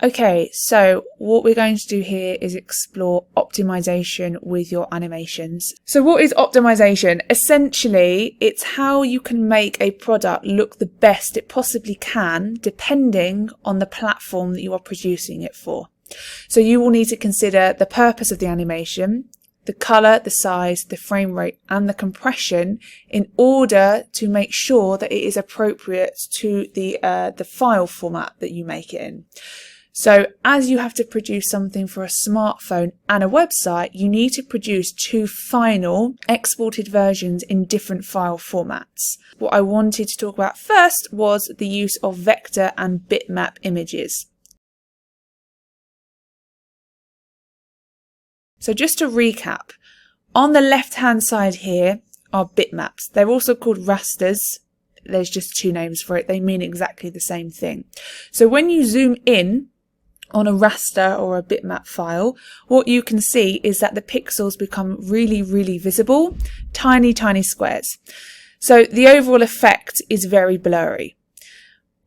Okay, so what we're going to do here is explore optimization with your animations. So what is optimization? Essentially, it's how you can make a product look the best it possibly can, depending on the platform that you are producing it for. So you will need to consider the purpose of the animation, the color, the size, the frame rate, and the compression in order to make sure that it is appropriate to the file format that you make it in. So as you have to produce something for a smartphone and a website, you need to produce two final exported versions in different file formats. What I wanted to talk about first was the use of vector and bitmap images. So just to recap, on the left-hand side here are bitmaps. They're also called rasters. There's just two names for it. They mean exactly the same thing. So when you zoom in on a raster or a bitmap file, what you can see is that the pixels become really, really visible, tiny, tiny squares. So the overall effect is very blurry.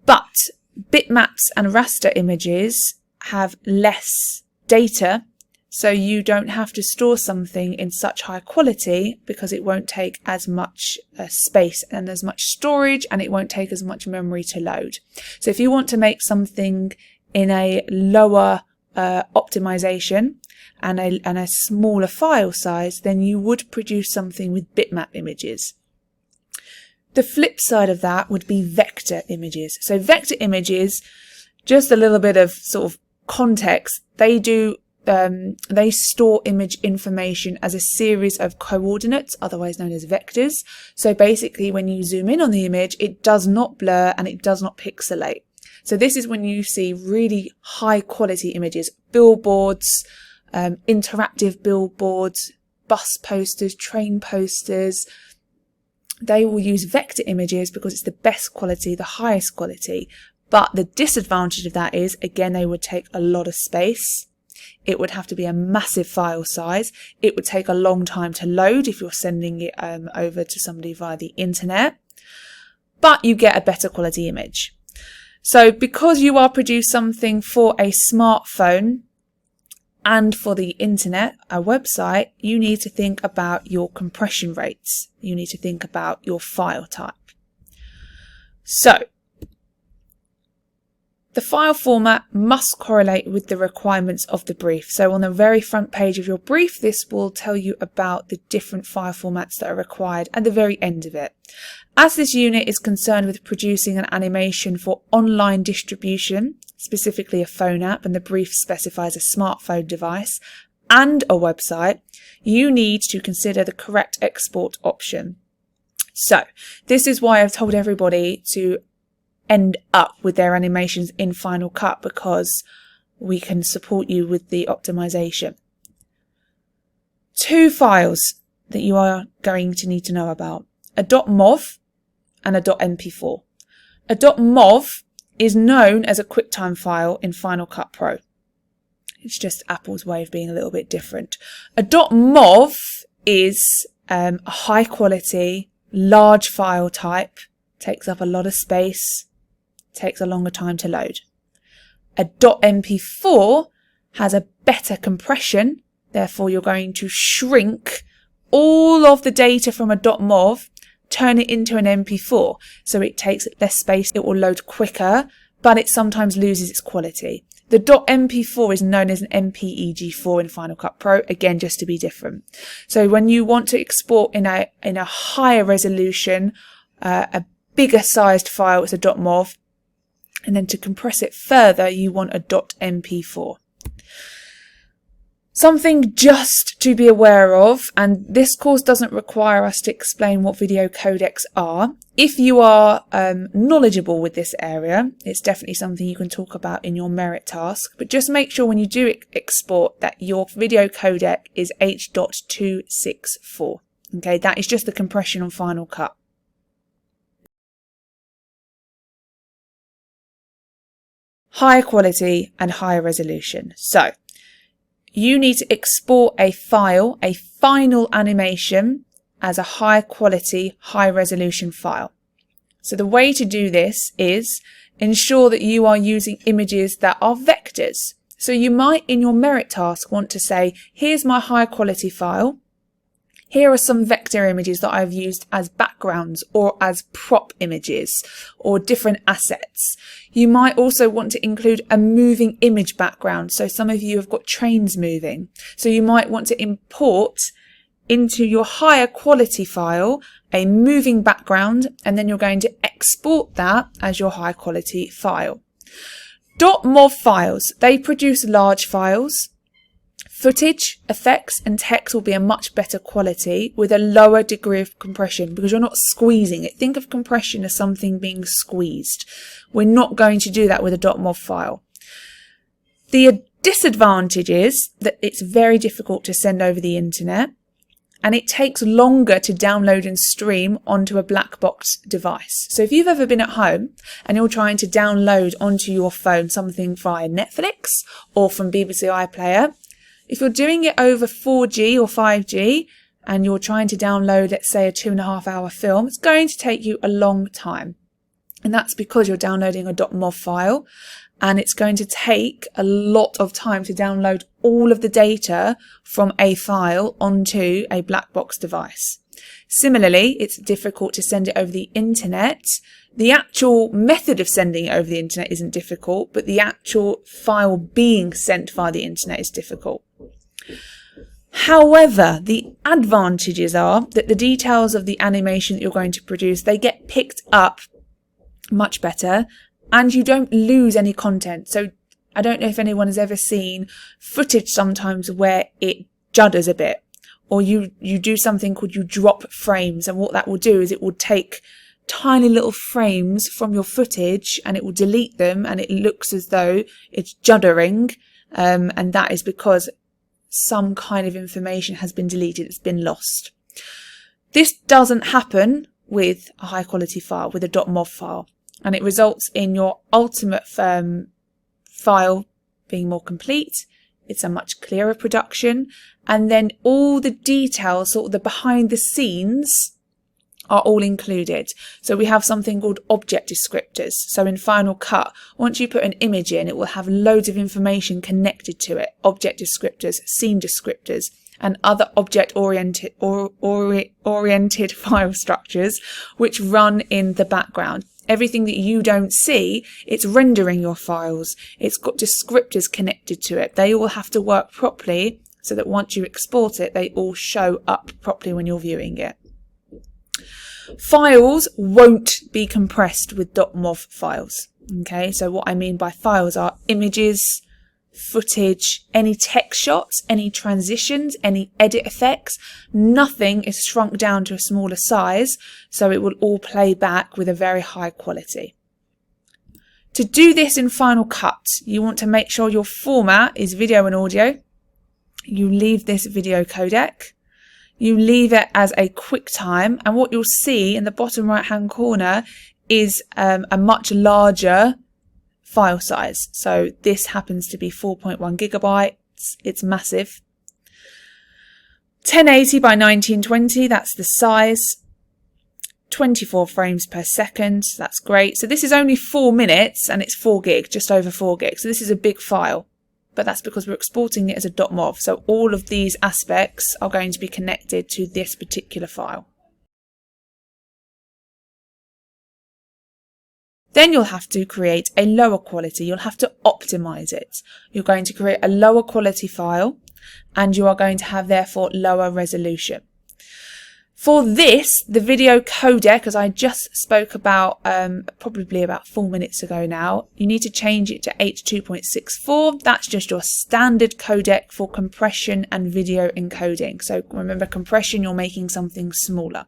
But bitmaps and raster images have less data, so you don't have to store something in such high quality because it won't take as much space and as much storage, and it won't take as much memory to load. So if you want to make something in a lower optimization and a smaller file size, then you would produce something with bitmap images. The flip side of that would be vector images. So vector images, just a little bit of sort of context, they store image information as a series of coordinates, otherwise known as vectors. So basically when you zoom in on the image, it does not blur and it does not pixelate. So this is when you see really high quality images, billboards, interactive billboards, bus posters, train posters. They will use vector images because it's the best quality, the highest quality. But the disadvantage of that is, again, they would take a lot of space. It would have to be a massive file size. It would take a long time to load if you're sending it over to somebody via the internet. But you get a better quality image. So because you are producing something for a smartphone and for the internet, a website, you need to think about your compression rates. You need to think about your file type. So the file format must correlate with the requirements of the brief. So on the very front page of your brief, this will tell you about the different file formats that are required at the very end of it. As this unit is concerned with producing an animation for online distribution, specifically a phone app, and the brief specifies a smartphone device and a website, you need to consider the correct export option. So this is why I've told everybody to end up with their animations in Final Cut, because we can support you with the optimization. Two files that you are going to need to know about: a .mov and a .mp4. A .mov is known as a QuickTime file in Final Cut Pro. It's just Apple's way of being a little bit different. A .mov is a high quality, large file type, takes up a lot of space, takes a longer time to load. A .mp4 has a better compression, therefore you're going to shrink all of the data from a .mov, turn it into an mp4, so it takes less space, it will load quicker, but it sometimes loses its quality. The .mp4 is known as an MPEG4 in Final Cut Pro, again just to be different. So when you want to export in a higher resolution, a bigger sized file, it's a .mov, and then to compress it further, you want a .mp4. Something just to be aware of, and this course doesn't require us to explain what video codecs are. If you are knowledgeable with this area, it's definitely something you can talk about in your merit task, but just make sure when you do export that your video codec is H.264. Okay, that is just the compression on Final Cut. High quality and high resolution. So you need to export a file, a final animation, as a high quality, high resolution file. So the way to do this is ensure that you are using images that are vectors. So you might in your merit task want to say, here's my high quality file. Here are some vector images that I've used as backgrounds or as prop images or different assets. You might also want to include a moving image background. So some of you have got trains moving. So you might want to import into your higher quality file a moving background, and then you're going to export that as your high quality file. .mov files, they produce large files. Footage, effects and text will be a much better quality with a lower degree of compression because you're not squeezing it. Think of compression as something being squeezed. We're not going to do that with a .mov file. The disadvantage is that it's very difficult to send over the internet, and it takes longer to download and stream onto a black box device. So if you've ever been at home and you're trying to download onto your phone something via Netflix or from BBC iPlayer, if you're doing it over 4G or 5G and you're trying to download, let's say, a 2.5 hour film, it's going to take you a long time. And that's because you're downloading a .mov file, and it's going to take a lot of time to download all of the data from a file onto a black box device. Similarly, it's difficult to send it over the internet. The actual method of sending it over the internet isn't difficult, but the actual file being sent via the internet is difficult. However, the advantages are that the details of the animation that you're going to produce, they get picked up much better, and you don't lose any content. So I don't know if anyone has ever seen footage sometimes where it judders a bit, or you do something called you drop frames, and what that will do is it will take tiny little frames from your footage and it will delete them, and it looks as though it's juddering, and that is because some kind of information has been deleted, it's been lost. This doesn't happen with a high quality file, with a .mov file, and it results in your ultimate file being more complete. It's a much clearer production, and then all the details, sort of the behind the scenes, are all included. So we have something called object descriptors. So in Final Cut, once you put an image in, it will have loads of information connected to it. Object descriptors, scene descriptors, and other object-oriented file structures which run in the background. Everything that you don't see, it's rendering your files. It's got descriptors connected to it. They all have to work properly so that once you export it, they all show up properly when you're viewing it. Files won't be compressed with .mov files. Okay, so what I mean by files are images, footage, any text shots, any transitions, any edit effects. Nothing is shrunk down to a smaller size, so it will all play back with a very high quality. To do this in Final Cut, you want to make sure your format is video and audio. You leave this video codec. You leave it as a QuickTime, and what you'll see in the bottom right hand corner is a much larger file size. So this happens to be 4.1 gigabytes. It's massive. 1080 by 1920, that's the size. 24 frames per second, that's great. So this is only 4 minutes and it's 4 gig, just over 4 gig. So this is a big file, but that's because we're exporting it as a .mov. So all of these aspects are going to be connected to this particular file. Then you'll have to create a lower quality. You'll have to optimize it. You're going to create a lower quality file, and you are going to have therefore lower resolution. For this, the video codec, as I just spoke about probably about 4 minutes ago now, you need to change it to H.2.64. That's just your standard codec for compression and video encoding. So remember, compression, you're making something smaller.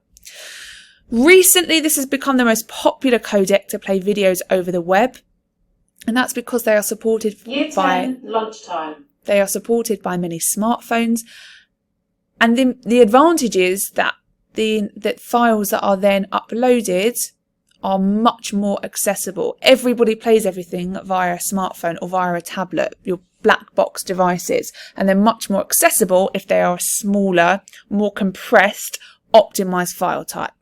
Recently, this has become the most popular codec to play videos over the web, and that's because they are supported by lunchtime. They are supported by many smartphones, and the advantage is that that files that are then uploaded are much more accessible. Everybody plays everything via a smartphone or via a tablet, your black box devices, and they're much more accessible if they are a smaller, more compressed, optimized file type.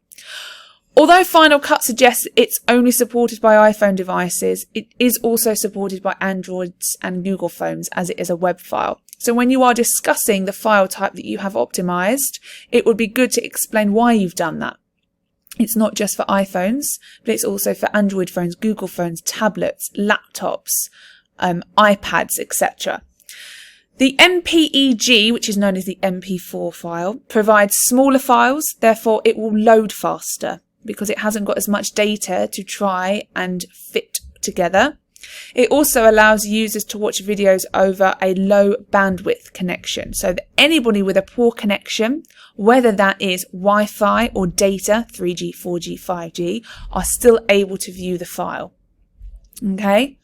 Although Final Cut suggests it's only supported by iPhone devices, it is also supported by Androids and Google phones as it is a web file. So when you are discussing the file type that you have optimized, it would be good to explain why you've done that. It's not just for iPhones, but it's also for Android phones, Google phones, tablets, laptops, iPads, etc. The MPEG, which is known as the MP4 file, provides smaller files, therefore it will load faster because it hasn't got as much data to try and fit together. It also allows users to watch videos over a low bandwidth connection, so that anybody with a poor connection, whether that is Wi-Fi or data, 3G, 4G, 5G, are still able to view the file. Okay?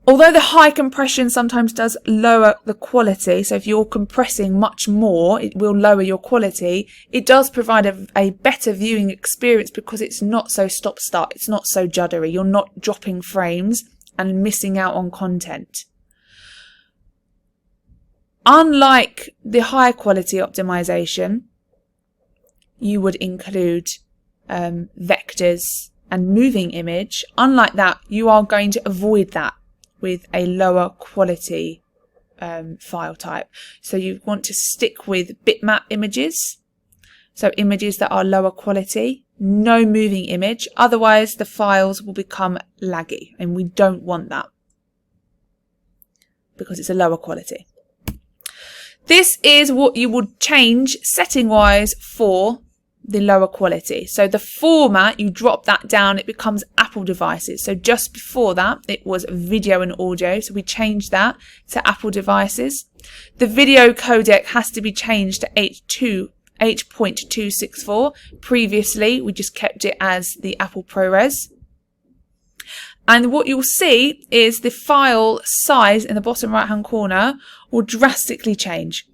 Although the high compression sometimes does lower the quality, so if you're compressing much more, it will lower your quality, it does provide a better viewing experience because it's not so stop-start, it's not so juddery, you're not dropping frames and missing out on content. Unlike the high quality optimization, you would include vectors and moving image. Unlike that, you are going to avoid that with a lower quality file type. So you want to stick with bitmap images, so images that are lower quality, no moving image, otherwise the files will become laggy and we don't want that because it's a lower quality. This is what you would change setting wise for the lower quality. So the format, you drop that down, it becomes Apple devices. So just before that, it was video and audio. So we changed that to Apple devices. The video codec has to be changed to H.264. Previously, we just kept it as the Apple ProRes. And what you'll see is the file size in the bottom right hand corner will drastically change.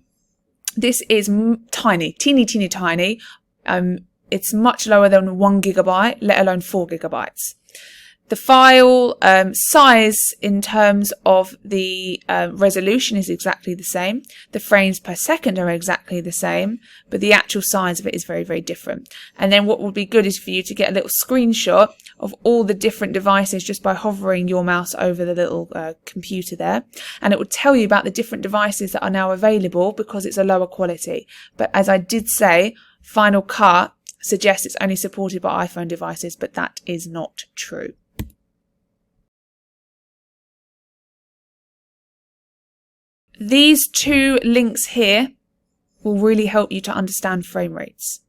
This is tiny, teeny tiny. It's much lower than 1 gigabyte, let alone 4 gigabytes. The file size in terms of the resolution is exactly the same. The frames per second are exactly the same, but the actual size of it is very, very different. And then what would be good is for you to get a little screenshot of all the different devices just by hovering your mouse over the little computer there. And it would tell you about the different devices that are now available because it's a lower quality. But as I did say, Final Cut suggests it's only supported by iPhone devices, but that is not true. These two links here will really help you to understand frame rates.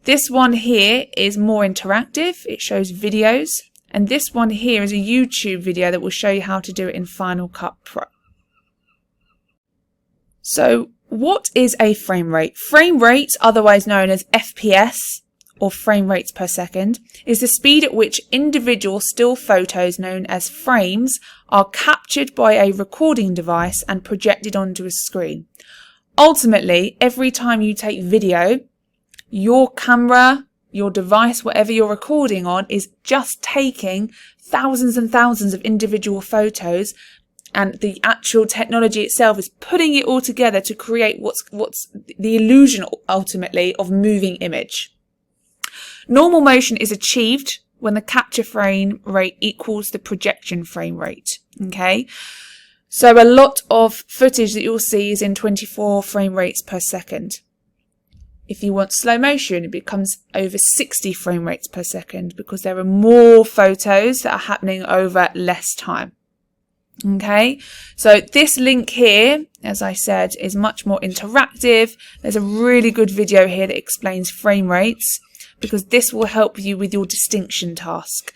This one here is more interactive. It shows videos. And this one here is a YouTube video that will show you how to do it in Final Cut Pro. So what is a frame rate? Frame rate, otherwise known as FPS, or frame rates per second, is the speed at which individual still photos known as frames are captured by a recording device and projected onto a screen. Ultimately, every time you take video, your camera, your device, whatever you're recording on, is just taking thousands and thousands of individual photos, and the actual technology itself is putting it all together to create what's the illusion ultimately of moving image. Normal motion is achieved when the capture frame rate equals the projection frame rate. Okay, so a lot of footage that you'll see is in 24 frame rates per second. If you want slow motion, it becomes over 60 frame rates per second because there are more photos that are happening over less time. Okay, so this link here, as I said, is much more interactive. There's a really good video here that explains frame rates because this will help you with your distinction task.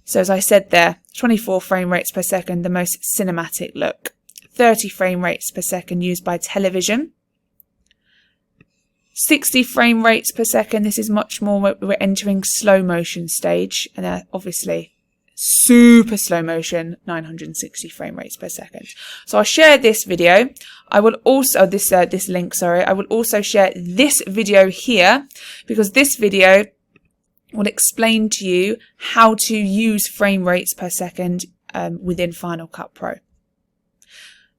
So as I said there, 24 frame rates per second, the most cinematic look. 30 frame rates per second used by television. 60 frame rates per second, this is much more, we're entering slow motion stage, and obviously super slow motion, 960 frame rates per second. So I'll share this video. I will also, this link, sorry, I will also share this video here because this video will explain to you how to use frame rates per second within Final Cut Pro.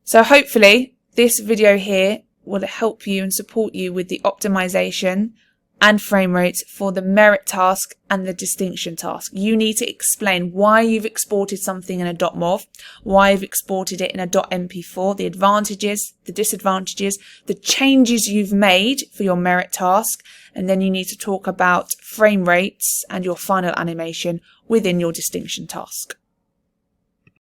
So hopefully this video here will help you and support you with the optimization and frame rates for the merit task and the distinction task. You need to explain why you've exported something in a .mov, why you've exported it in a .mp4, the advantages, the disadvantages, the changes you've made for your merit task, and then you need to talk about frame rates and your final animation within your distinction task.